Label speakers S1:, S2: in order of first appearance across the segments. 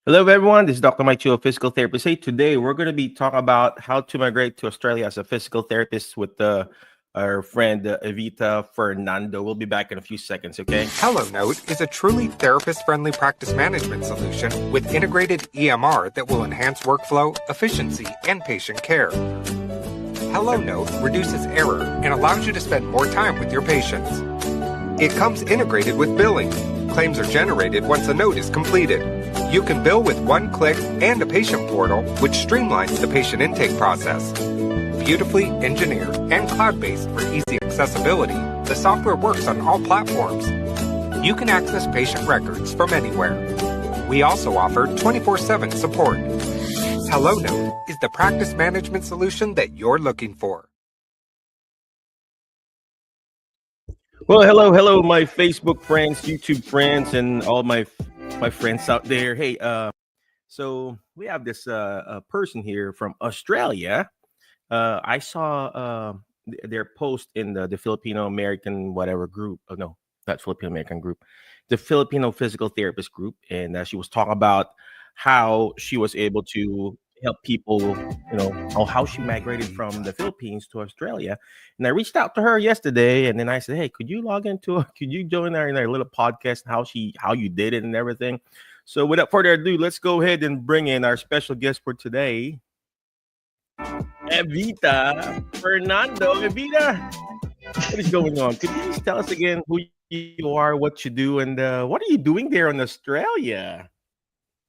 S1: Hello, everyone. This is Dr. Mike Chu, a physical therapist. Hey, today we're going to be talking about how to migrate to Australia as a physical therapist with our friend Evita Fernando. We'll be back in a few seconds, okay?
S2: HelloNote is a truly therapist-friendly practice management solution with integrated EMR that will enhance workflow, efficiency, and patient care. HelloNote reduces error and allows you to spend more time with your patients. It comes integrated with billing. Claims are generated once a note is completed. You can bill with one click and a patient portal, which streamlines the patient intake process. Beautifully engineered and cloud-based for easy accessibility, the software works on all platforms. You can access patient records from anywhere. We also offer 24/7 support. HelloNote is the practice management solution that you're looking for.
S1: Well, hello, my Facebook friends, YouTube friends, and all my friends out there. Hey, so we have this person here from Australia. I saw their post in the Filipino American whatever group. Oh, no, not Filipino American group, the Filipino Physical Therapist group, and she was talking about how she was able to help people, or how she migrated from the Philippines to Australia. And I reached out to her yesterday, and then I said, "Hey, could you log into? Could you join our in our little podcast? How you did it and everything." So without further ado, let's go ahead and bring in our special guest for today. Evita Fernando. Evita, what is going on? Could you just tell us again who you are, what you do, and what are you doing there in Australia?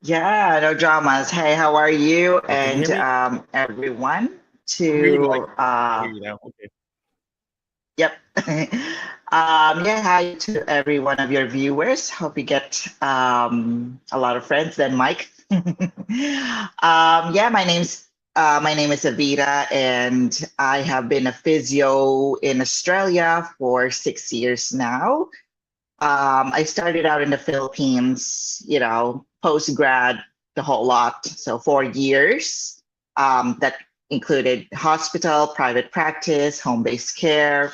S3: Yeah, no dramas. Hey, how are you
S1: Can you hear
S3: and
S1: me?
S3: everyone?
S1: I'm hearing you. I
S3: To
S1: can hear you now. Okay.
S3: Yep. Yeah, hi to every one of your viewers. Hope you get a lot of friends. Then Mike. Yeah, my name is Evita, and I have been a physio in Australia for 6 years now. I started out in the Philippines, post grad, the whole lot. So 4 years. That included hospital, private practice, home based care.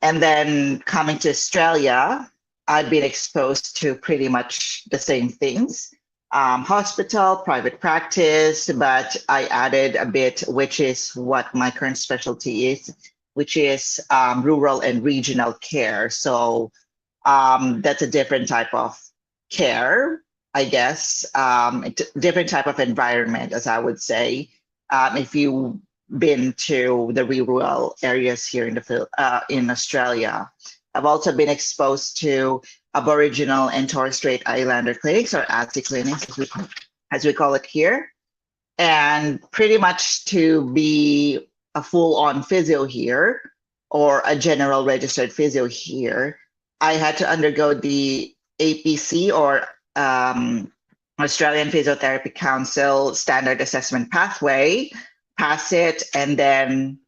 S3: And then coming to Australia, I've been exposed to pretty much the same things, hospital, private practice, but I added a bit, which is what my current specialty is, which is rural and regional care. So that's a different type of care, I guess, different type of environment, as I would say. If you've been to the rural areas here in Australia, I've also been exposed to Aboriginal and Torres Strait Islander clinics, or ASI clinics, as we call it here, and pretty much to be a full-on physio here, or a general registered physio here, I had to undergo the APC, or Australian Physiotherapy Council standard assessment pathway, pass it, and then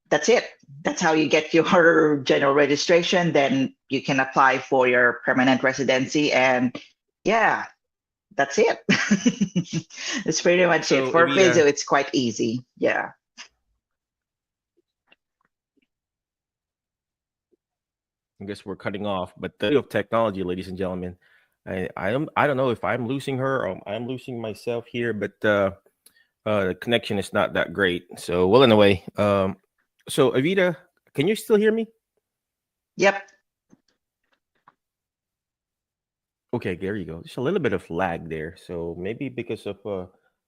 S3: that's it. That's how you get your general registration. Then you can apply for your permanent residency, and yeah, that's it. That's pretty much it.
S1: So
S3: For physio,
S1: Evita,
S3: it's quite easy. Yeah.
S1: I guess we're cutting off, but the of technology, ladies and gentlemen, I don't know if I'm losing her or I'm losing myself here, but the connection is not that great. So well, anyway, so Evita, can you still hear me?
S3: Yep.
S1: Okay, there you go. There's a little bit of lag there, so maybe because of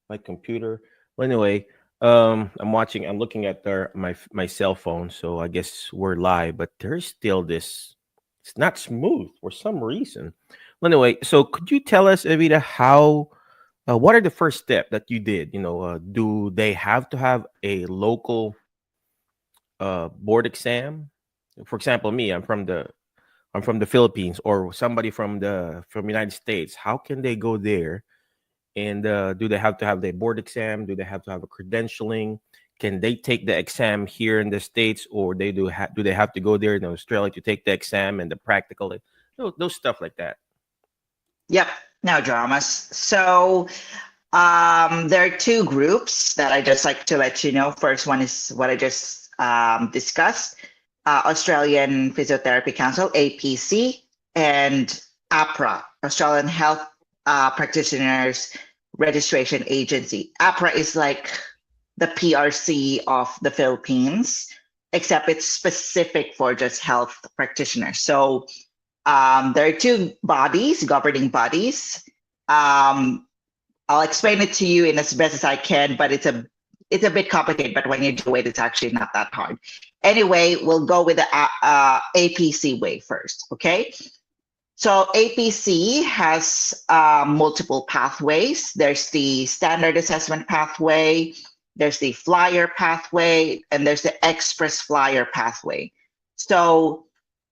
S1: my computer. Well, anyway, I'm looking at my cell phone, so I guess we're live, but there's still this. It's not smooth for some reason. Well, anyway, so could you tell us, Evita, what are the first step that you did? Do they have to have a local board exam? For example, me, I'm from the Philippines, or somebody from United States. How can they go there? And do they have to have their board exam? Do they have to have a credentialing? Can they take the exam here in the States, or do they have to go there in Australia to take the exam and the practical? Those stuff like that.
S3: Yep. No dramas. So there are two groups that I just like to let you know. First one is what I just discussed, Australian Physiotherapy Council, APC, and APRA, Australian Health Practitioners Registration Agency. APRA is like the PRC of the Philippines, except it's specific for just health practitioners. So there are two bodies, governing bodies. I'll explain it to you in as best as I can, but it's a bit complicated. But when you do it, it's actually not that hard. Anyway, we'll go with the APC way first. Okay. So APC has multiple pathways. There's the standard assessment pathway, there's the flyer pathway, and there's the express flyer pathway. So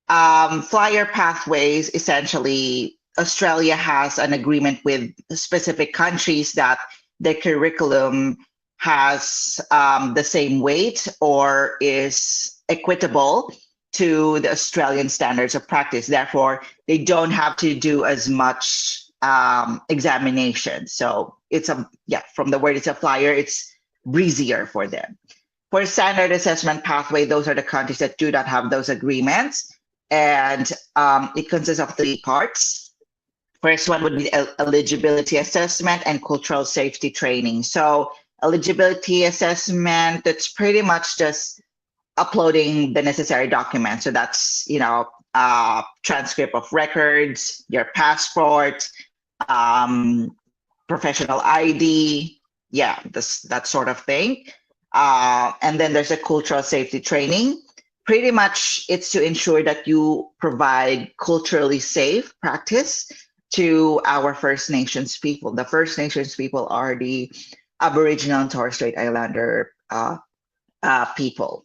S3: flyer pathways, essentially, Australia has an agreement with specific countries that the curriculum has the same weight or is equitable to the Australian standards of practice. Therefore, they don't have to do as much examination. So it's from the word it's a flyer, it's breezier for them. For standard assessment pathway, those are the countries that do not have those agreements. And it consists of three parts. First one would be eligibility assessment and cultural safety training. So eligibility assessment, that's pretty much just uploading the necessary documents. So that's, transcript of records, your passport, professional ID, that sort of thing. And then there's a cultural safety training. Pretty much it's to ensure that you provide culturally safe practice to our First Nations people. The First Nations people are the Aboriginal and Torres Strait Islander people.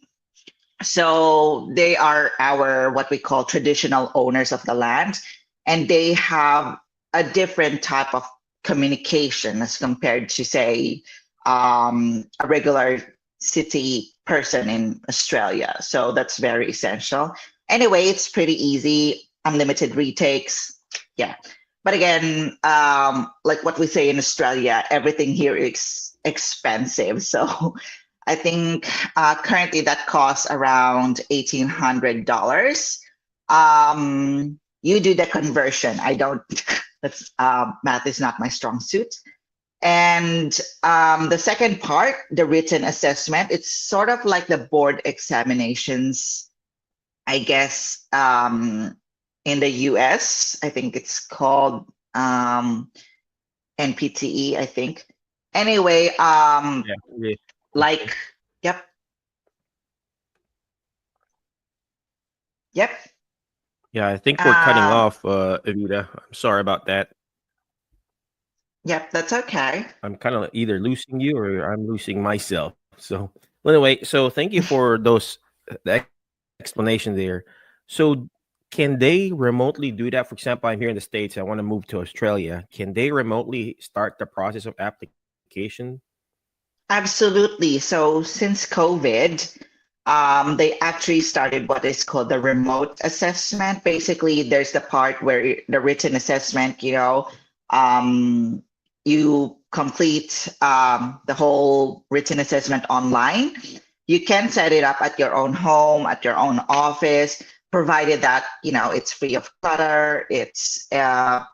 S3: So they are our what we call traditional owners of the land, and they have a different type of communication as compared to, say, a regular city person in Australia. So that's very essential. Anyway, it's pretty easy, unlimited retakes. Yeah. But again, like what we say in Australia, everything here is expensive. So I think currently that costs around $1,800. You do the conversion. I don't, that's math is not my strong suit. And the second part, the written assessment, it's sort of like the board examinations, I guess, in the US. I think it's called NPTE, I think. Anyway,
S1: Yeah.
S3: like, yep.
S1: Yeah, I think we're cutting off, Evita. I'm sorry about that.
S3: Yep, that's okay.
S1: I'm kind of either losing you or I'm losing myself. So anyway, so thank you for those the explanation there. So can they remotely do that? For example, I'm here in the States. I want to move to Australia. Can they remotely start the process of application?
S3: Absolutely. So since COVID, they actually started what is called the remote assessment. Basically, there's the part where the written assessment, you complete the whole written assessment online. You can set it up at your own home, at your own office, provided that it's free of clutter. It's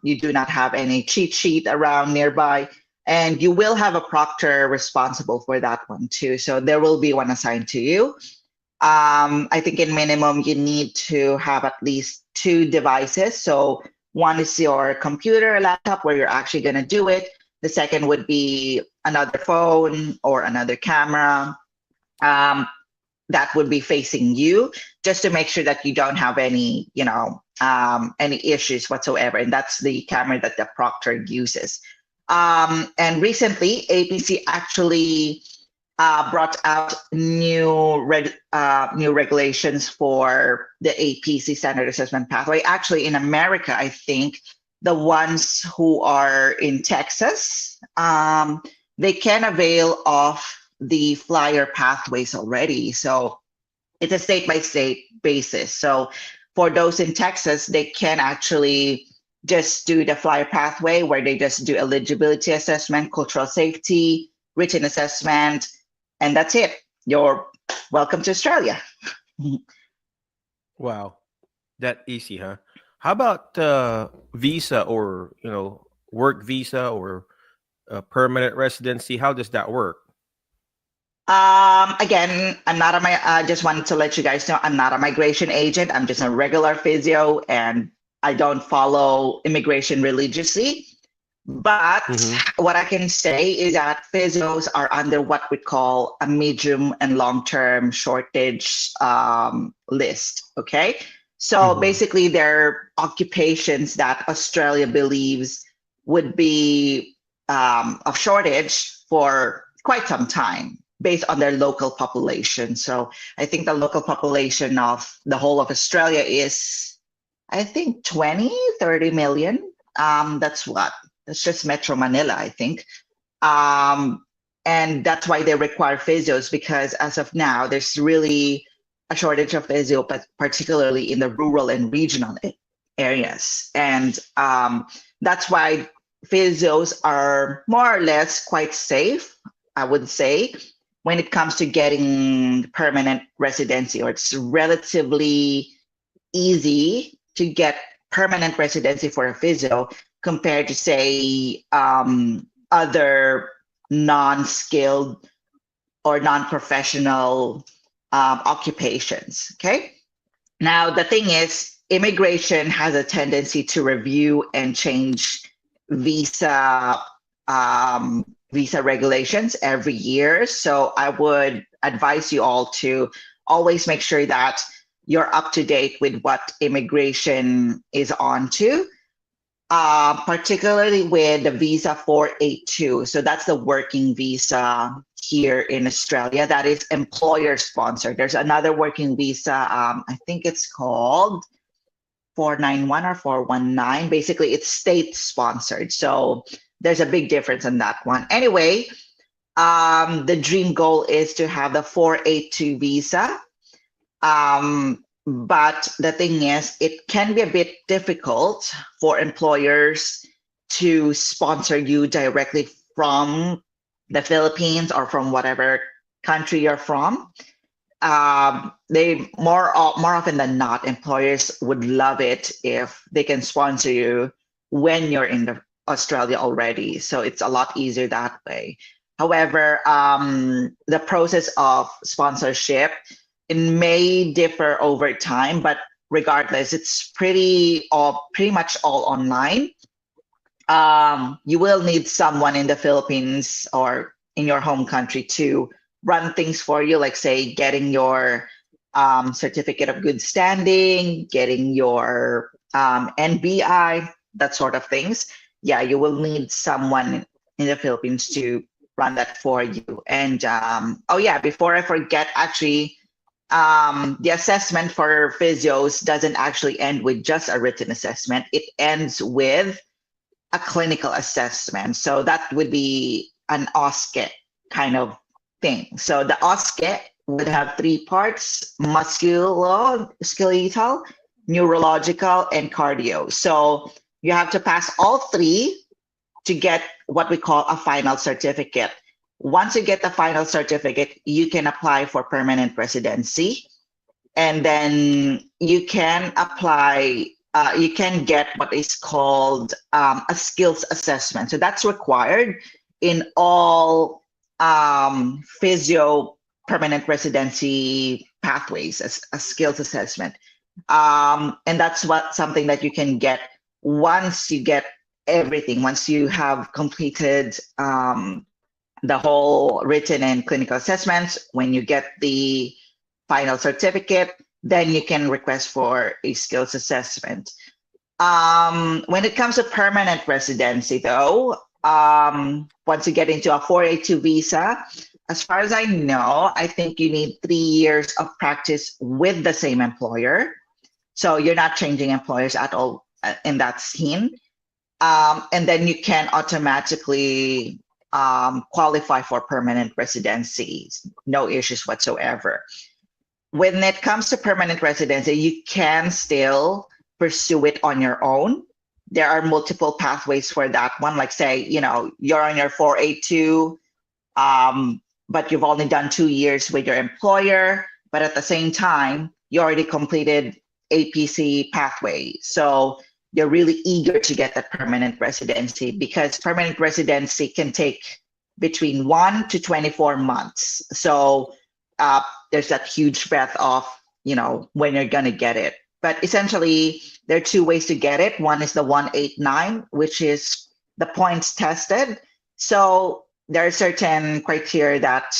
S3: you do not have any cheat sheet around nearby, and you will have a proctor responsible for that one too. So there will be one assigned to you. I think in minimum you need to have at least two devices. So one is your computer, laptop, where you're actually going to do it. The second would be another phone or another camera that would be facing you, just to make sure that you don't have any, any issues whatsoever. And that's the camera that the proctor uses. And recently, APC actually brought out new regulations for the APC standard assessment pathway. Actually, in America, I think the ones who are in Texas, they can avail of the flyer pathways already. So it's a state by state basis. So for those in Texas, they can actually just do the flyer pathway where they just do eligibility assessment, cultural safety, written assessment, and that's it. You're welcome to Australia.
S1: Wow, that easy, huh? How about visa or work visa or permanent residency? How does that work?
S3: Again, I'm not a I just wanted to let you guys know I'm not a migration agent. I'm just a regular physio, and I don't follow immigration religiously. But
S1: Mm-hmm.
S3: what I can say is that physios are under what we call a medium and long-term shortage list. Okay. So
S1: Mm-hmm.
S3: basically, they're occupations that Australia believes would be of shortage for quite some time based on their local population. So I think the local population of the whole of Australia is, I think, 20, 30 million. That's just Metro Manila, I think. Um, and that's why they require physios, because as of now, there's really a shortage of physio, but particularly in the rural and regional areas. And that's why physios are more or less quite safe, I would say, when it comes to getting permanent residency, or it's relatively easy to get permanent residency for a physio compared to, say, other non-skilled or non-professional occupations. Okay. Now, the thing is, immigration has a tendency to review and change visa visa regulations every year. So I would advise you all to always make sure that you're up to date with what immigration is on to, particularly with the visa 482. So that's the working visa here in Australia that is employer sponsored. There's another working visa, I think it's called 491 or 419. Basically, it's state sponsored. So there's a big difference in that one. Anyway, the dream goal is to have the 482 visa. But the thing is, it can be a bit difficult for employers to sponsor you directly from the Philippines or from whatever country you're from. They more often than not, employers would love it if they can sponsor you when you're in Australia already. So it's a lot easier that way. However, the process of sponsorship, it may differ over time, but regardless, it's pretty much all online. You will need someone in the Philippines or in your home country to run things for you, like, say, getting your certificate of good standing, getting your NBI, that sort of things. Yeah, you will need someone in the Philippines to run that for you. And oh yeah, before I forget, actually, the assessment for physios doesn't actually end with just a written assessment. It ends with a clinical assessment. So that would be an OSCE kind of thing. So the OSCE would have three parts: musculoskeletal, neurological, and cardio. So you have to pass all three to get what we call a final certificate. Once you get the final certificate, you can apply for permanent residency, and then you can apply. You can get what is called a skills assessment. So that's required in all physio permanent residency pathways, as a skills assessment. And that's something that you can get once you get everything, once you have completed the whole written and clinical assessments. When you get the final certificate, then you can request for a skills assessment. When it comes to permanent residency, though, once you get into a 482 visa, as far as I know, I think you need 3 years of practice with the same employer. So you're not changing employers at all in that scene. And then you can automatically qualify for permanent residency. No issues whatsoever. When it comes to permanent residency, you can still pursue it on your own. There are multiple pathways for that one. Like, say, you're on your 482, but you've only done 2 years with your employer, but at the same time, you already completed APC pathway. So you're really eager to get that permanent residency, because permanent residency can take between 1 to 24 months. So there's that huge breadth of, when you're going to get it. But essentially, there are two ways to get it. One is the 189, which is the points tested. So there are certain criteria that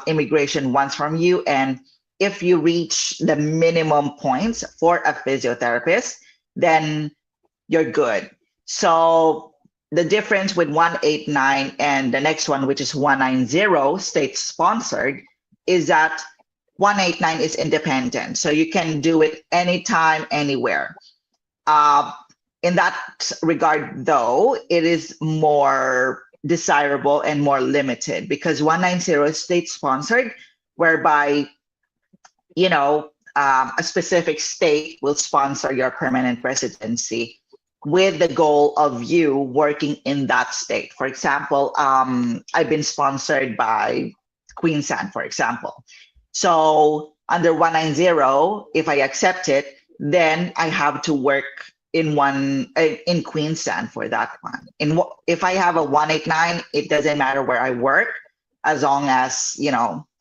S3: immigration wants from you. And if you reach the minimum points for a physiotherapist, then you're good. So the difference with 189 and the next one, which is 190, state sponsored, is that 189 is independent. So you can do it anytime, anywhere. In that regard, though, it is more desirable and more limited, because 190 is state sponsored, whereby, a specific state will sponsor your permanent residency with the goal of you working in that state. For example, I've been sponsored by Queensland, for example. So under 190, if I accept it, then I have to work in Queensland for that one. If I have a 189, it doesn't matter where I work, as long as,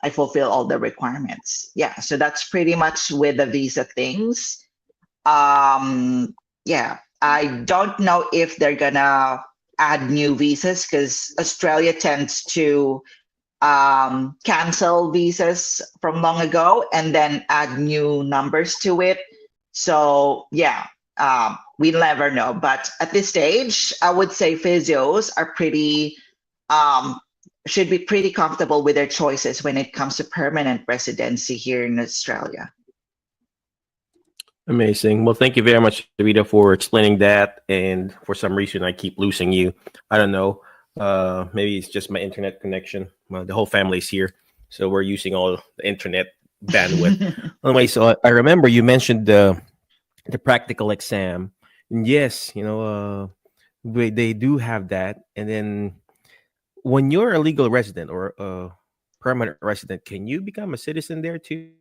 S3: I fulfill all the requirements. Yeah, so that's pretty much with the visa things. Yeah, I don't know if they're gonna add new visas, because Australia tends to cancel visas from long ago and then add new numbers to it. So yeah, we never know. But at this stage, I would say physios are should be pretty comfortable with their choices when it comes to permanent residency here in Australia.
S1: Amazing. Well, thank you very much, Evita, for explaining that. And for some reason, I keep losing you. I don't know. Maybe it's just my internet connection. Well, the whole family's here, so we're using all the internet bandwidth. Anyway, so I remember you mentioned the practical exam. And yes, they do have that. And then when you're a legal resident or a permanent resident, can you become a citizen there too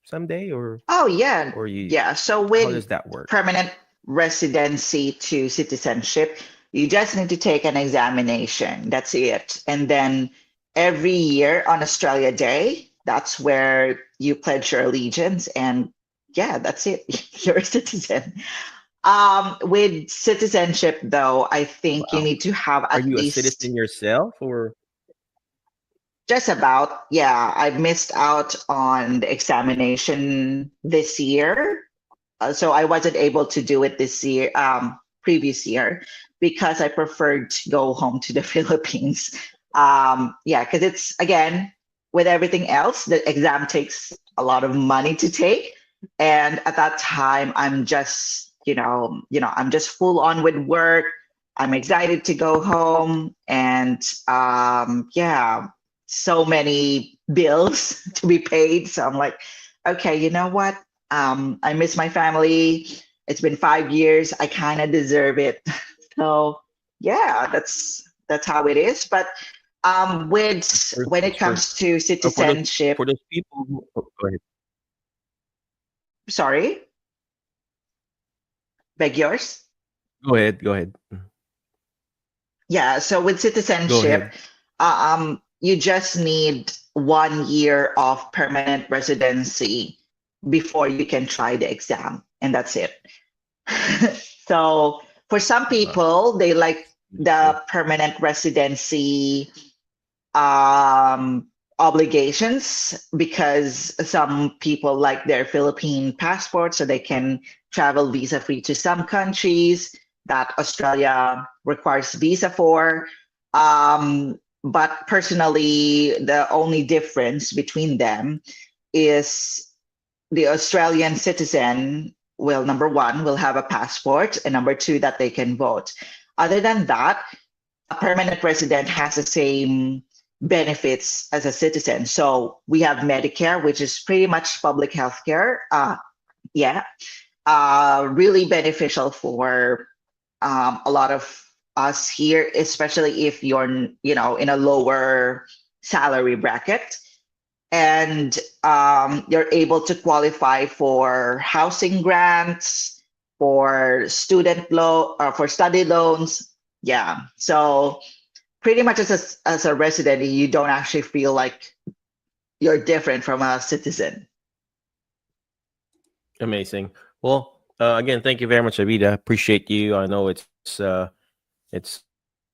S1: someday, or
S3: Oh yeah,
S1: or you?
S3: yeah. So
S1: How does
S3: with
S1: that work?
S3: permanent residency to citizenship, you just need to take an examination. That's it. And then every year on Australia Day, that's where you pledge your allegiance, and yeah, that's it. You're a citizen. With citizenship, though, I think you
S1: Wow.
S3: need to have
S1: Are
S3: at
S1: you a
S3: least
S1: citizen yourself, or?
S3: just about, yeah, I missed out on the examination this year. So I wasn't able to do it this year, previous year, because I preferred to go home to the Philippines. Yeah, because it's, again, with everything else, the exam takes a lot of money to take. And at that time, I'm just, I'm just full on with work. I'm excited to go home, and yeah, so many bills to be paid. So I'm like, okay, you know what? I miss my family. It's been 5 years. I kind of deserve it. So yeah, that's how it is. But with when it
S1: That's for
S3: comes to
S1: for those
S3: citizenship,
S1: people. Go ahead.
S3: sorry, beg yours.
S1: Go ahead. Go ahead.
S3: Yeah, so with
S1: Go
S3: citizenship,
S1: ahead.
S3: you just need 1 year of permanent residency before you can try the exam, and that's it. So for some
S1: Wow.
S3: people, they like
S1: Interesting.
S3: the permanent residency obligations, because some people like their Philippine passport, so they can travel visa free to some countries that Australia requires visa for. But personally, the only difference between them is the Australian citizen will, number one, will have a passport, and number two, that they can vote. Other than that, a permanent resident has the same benefits as a citizen. So we have Medicare, which is pretty much public health care. Yeah, really beneficial for a lot of us here, especially if you're, in a lower salary bracket, and you're able to qualify for housing grants, for student loan, for study loans. Yeah. So pretty much as a resident, you don't actually feel like you're different from a citizen.
S1: Amazing. Well, again, thank you very much, Avita. Appreciate you. I know it's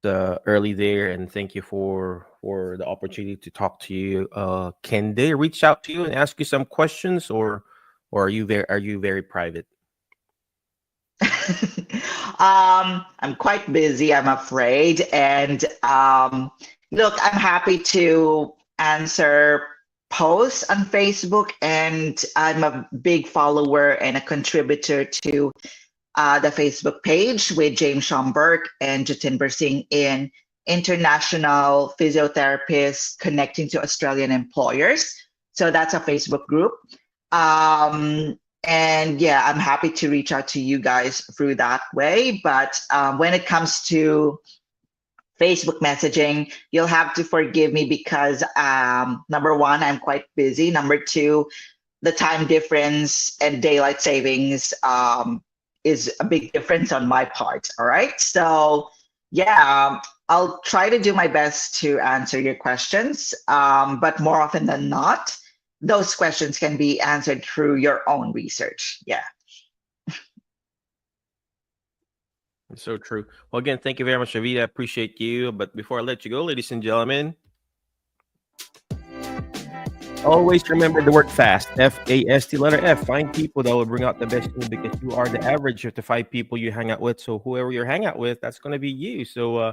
S1: early there, and thank you for the opportunity to talk to you. Can they reach out to you and ask you some questions, or are you very private?
S3: I'm quite busy, I'm afraid. And look, I'm happy to answer posts on Facebook, and I'm a big follower and a contributor to the Facebook page with James Schomburg and Jatinder Singh in International Physiotherapists Connecting to Australian Employers. So that's a Facebook group. And yeah, I'm happy to reach out to you guys through that way. But when it comes to Facebook messaging, you'll have to forgive me because number one, I'm quite busy. Number two, the time difference and daylight savings is a big difference on my part. All right. So yeah, I'll try to do my best to answer your questions. But more often than not, those questions can be answered through your own research. Yeah.
S1: It's so true. Well, again, thank you very much, Avita. Appreciate you. But before I let you go, ladies and gentlemen, always remember the word fast. FAST, letter F. Find people that will bring out the best in you because you are the average of the 5 people you hang out with. So whoever you hang out with, that's going to be you. So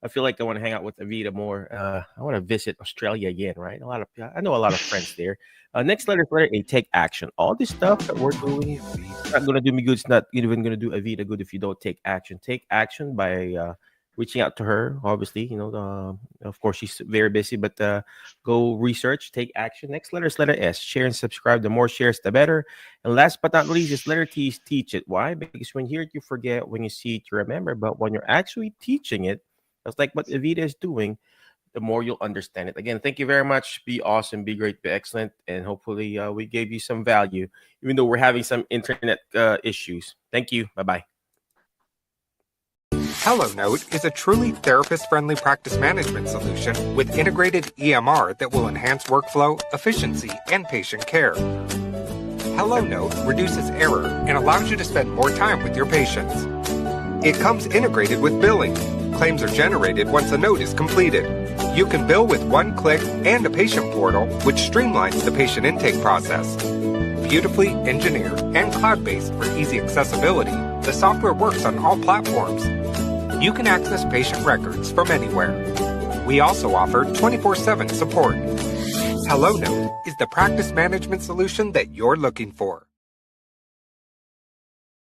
S1: I feel like I want to hang out with Avita more. I want to visit Australia again, right? I know a lot of friends there. Next letter is letter A. Take action. All this stuff that we're doing, it's not going to do me good. It's not even going to do Avita good if you don't take action. Take action by reaching out to her. Obviously, of course she's very busy, but go research, take action. Next letter is letter S. Share and subscribe. The more shares, the better. And last but not least is letter T. Is teach it. Why? Because when you hear it, you forget. When you see it, you remember. But when you're actually teaching it, that's like what Evita is doing, the more you'll understand it. Again, thank you very much. Be awesome, be great, be excellent. And hopefully we gave you some value, even though we're having some internet issues. Thank you. Bye-bye.
S2: HelloNote is a truly therapist-friendly practice management solution with integrated EMR that will enhance workflow, efficiency, and patient care. HelloNote reduces error and allows you to spend more time with your patients. It comes integrated with billing. Claims are generated once a note is completed. You can bill with one click and a patient portal, which streamlines the patient intake process. Beautifully engineered and cloud-based for easy accessibility, the software works on all platforms. You can access patient records from anywhere. We also offer 24/7 support. HelloNote is the practice management solution that you're looking for.